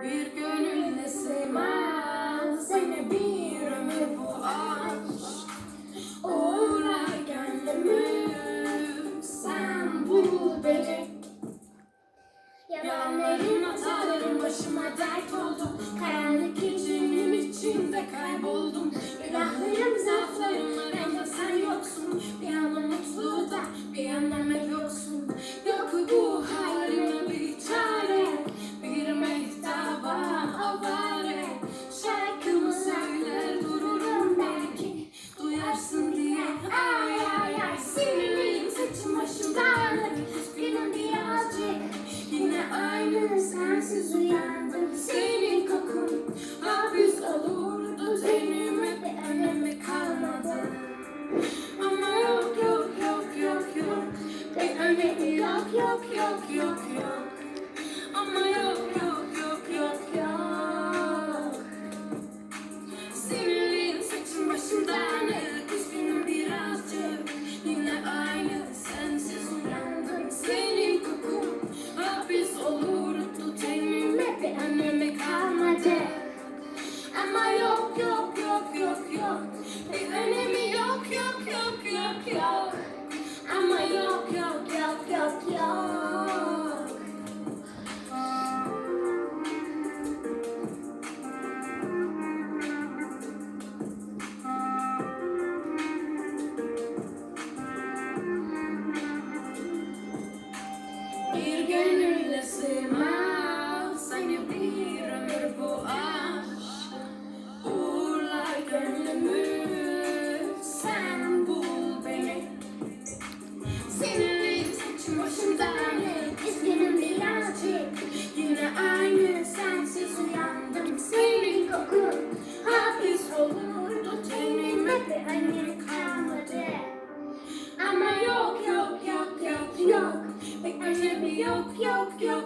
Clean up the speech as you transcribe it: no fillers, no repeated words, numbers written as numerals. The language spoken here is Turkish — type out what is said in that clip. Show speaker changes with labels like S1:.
S1: Bir gönülle sığmaz seni bir ömür bu aşk. Uğurlar gönlümü sen bul beni. Yalanların hataların başıma dert oldu. Karanlık gecenin içinde kayboldum. Günahlarım zaaflarım sen yoksun. Bir anda mutlu da bir yandan hep yoksun. Yok bu halime bir çare, bir mehtaba avare. Şarkımı söyler dururum belki duyarsın diye. Ay ay ay sinirliyim saçım başımdan. Üzgünüm birazcık. Yine aynı sensiz uyandım. Senin kokun hapis olurdu tenime, bir önemi kalmadı. Ama yok yok yok yok yok, bir önemi yok yok yok yok yok. Ama yok yok yok yok yok. Sinirliyim saçım başım dağınık, üzgünüm birazcık. Yine aynı sensiz uyandım. Senin kokun hapis olurdu tenime, bir önemi kalmadı. Ama yok yok yok yok yok, bir önemi yok yok yok yok yok. Ama yok yok yok yok yok. Bir gönülle sığmaz seni bir ömür bu aşk. Uğurlar gönlümü sen bul beni. Sinirliyim saçım başım dağınık, üzgünüm birazcık. Yine aynı sensiz uyandım. Senin kokun hapis olurdu tenime, bir önemi kalmadı. Ama yok yok yok yok yok, bir önemi yok yok yok.